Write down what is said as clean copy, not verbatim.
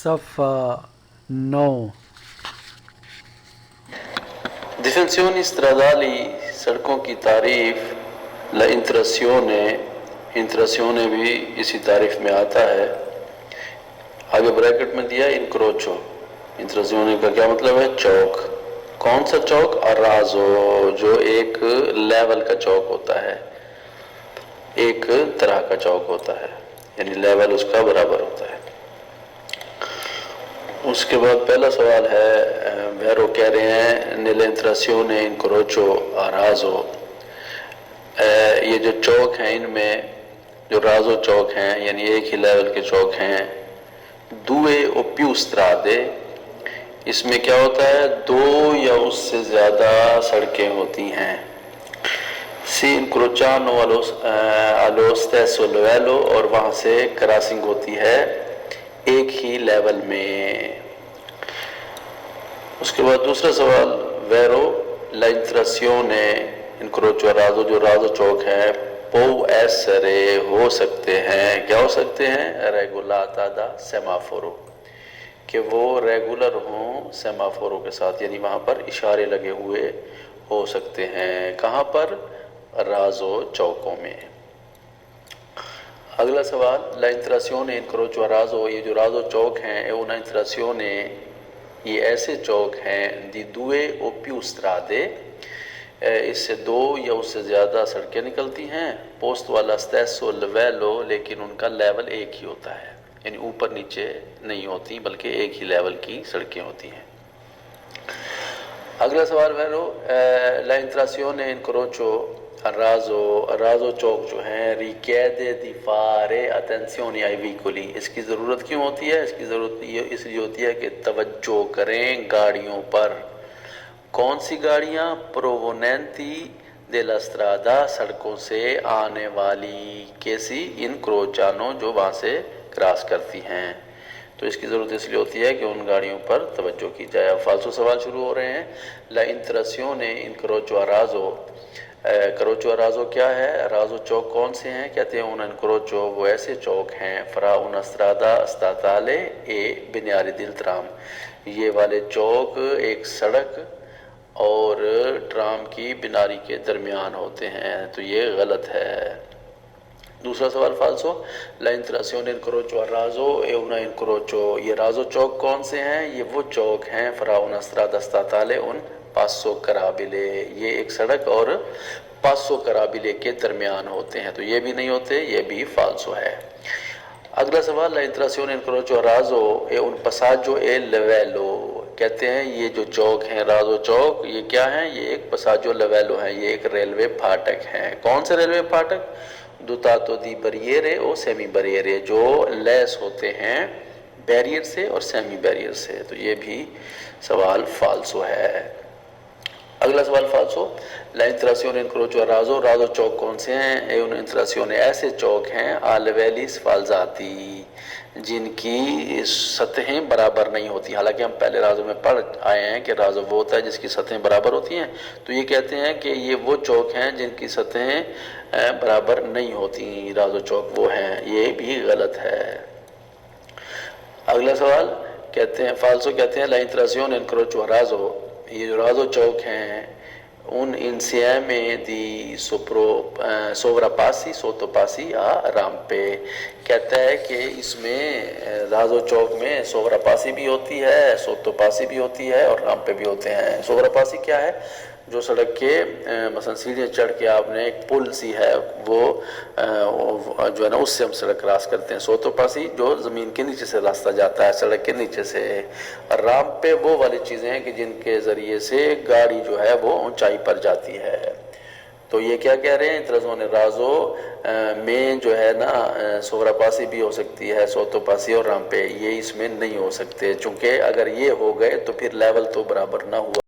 صفحہ 9. Difensioni stradali, سڑکوں کی تعریف. La interazione بھی اسی تعریف میں آتا ہے. آگے بریکٹ میں دیا انکروچو. انٹرازیونے کا کیا مطلب ہے؟ چوک. کون سا چوک؟ ارازو، جو ایک لیول کا چوک ہوتا ہے، ایک طرح کا چوک ہوتا ہے، یعنی لیول اس کا برابر ہوتا ہے. اس کے بعد پہلا سوال ہے، ویرو کہہ رہے ہیں nelle interazioni incrocio arazo. یہ جو چوک ہیں ان میں جو رازو چوک ہیں یعنی ایک ہی لیول کے چوک ہیں، due o più strade، اس میں کیا ہوتا ہے؟ دو یا اس سے زیادہ سڑکیں ہوتی ہیں. si incrociano allo stesso livello، اور وہاں سے کراسنگ ہوتی ہے ایک ہی لیول میں. اس کے بعد دوسرا سوال، Veeru la interazione incrocio arazo، جو رازو چوک ہے، può essere، ہو سکتے ہیں، کیا ہو سکتے ہیں؟ regolata da semaforo، کہ وہ ریگولر ہوں سیمافوروں کے ساتھ، یعنی وہاں پر اشارے لگے ہوئے ہو سکتے ہیں. کہاں پر؟ رازو چوکوں میں. اگلا سوال، la interazione incrocio arazo، یہ جو رازو چوک ہیں، una interazione، یہ ایسے چوک ہیں di due o più strade، اس سے دو یا اس سے زیادہ سڑکیں نکلتی ہیں. پوسٹ والا stesso livello، لیکن ان کا لیول ایک ہی ہوتا ہے، یعنی اوپر نیچے نہیں ہوتی بلکہ ایک ہی لیول کی سڑکیں ہوتی ہیں. اگلا سوال Veeru la interazione incrocio arazo چوک جو ہیں richiede di fare attenzione ai veicoli، اس کی ضرورت کیوں ہوتی ہے؟ اس کی ضرورت اس لیے ہوتی ہے کہ توجہ کریں گاڑیوں پر. کون سی گاڑیاں؟ provenienti della strada، سڑکوں سے آنے والی. کیسی؟ incrociano، جو وہاں سے کراس کرتی ہیں. تو اس کی ضرورت اس لیے ہوتی ہے کہ ان گاڑیوں پر توجہ کی جائے. اب فالسو سوال شروع ہو رہے ہیں. la interazione incrocio arazo، کروچو ارازو کیا ہے؟ رازو چوک کون سے ہیں؟ کہتے ہیں ان انکروچو، وہ ایسے چوک ہیں فرا una strada statale e binari del tram، یہ والے چوک ایک سڑک اور ٹرام کی بناری کے درمیان ہوتے ہیں. تو یہ غلط ہے. دوسرا سوال فالسو، la interazione incrocio arazo e una incrocio، یہ رازو چوک کون سے ہیں؟ یہ وہ چوک ہیں فرا una strada statale un passo carabile، یہ ایک سڑک اور پاسو کرابلے کے درمیان ہوتے ہیں. تو یہ بھی نہیں ہوتے، یہ بھی فالسو ہے. اگلا سوال، la interazione incrocio arazo e un passaggio e livello، کہتے ہیں یہ جو چوک ہیں رازو چوک، یہ کیا ہیں؟ یہ ایک passaggio livello ہیں، یہ ایک ریلوے پھاٹک ہیں. کون سے ریلوے پھاٹک؟ dotato di barriere o semi barriere، جو لیس ہوتے ہیں بیریئر سے اور سیمی بیریئر سے. تو یہ بھی سوال فالسو ہے. اگلا سوال فالسو، la interazione incrocio arazo، رازو چوک کون سے ہیں؟ è una interazione، ایسے چوک ہیں a livelli sfalsati، جن کی سطحیں برابر نہیں ہوتی. حالانکہ ہم پہلے رازو میں پڑھ آئے ہیں کہ رازو وہ ہوتا ہے جس کی سطحیں برابر ہوتی ہیں. تو یہ کہتے ہیں کہ یہ وہ چوک ہیں جن کی سطحیں برابر نہیں ہوتی، رازو چوک وہ ہیں. یہ بھی غلط ہے. اگلا سوال کہتے ہیں فالسو، کہتے ہیں la interazione incrocio arazo، یہ جو رازو چوک ہیں un insieme di sovrapassi sottopassi a rampe، کہتا ہے کہ اس میں رازو چوک میں سوراپاسی بھی ہوتی ہے، سوتوپاسی بھی ہوتی ہے اور رامپے بھی ہوتے ہیں. سوراپاسی کیا ہے؟ جو سڑک کے مثلا سیڑھیاں چڑھ کے آپ نے ایک پل سی ہے وہ جو ہے نا اس سے ہم سڑک کراس کرتے ہیں. سوتوپاسی جو زمین کے نیچے سے راستہ جاتا ہے سڑک کے نیچے سے. رامپ پہ وہ والی چیزیں ہیں کہ جن کے ذریعے سے گاڑی جو ہے وہ اونچائی پر جاتی ہے. تو یہ کیا کہہ رہے ہیں؟ انترازون رازو میں جو ہے نا سوراپاسی بھی ہو سکتی ہے، سوتوپاسی اور رامپے، یہ اس میں نہیں ہو سکتے، چونکہ اگر یہ ہو گئے تو پھر لیول تو برابر نہ ہوا.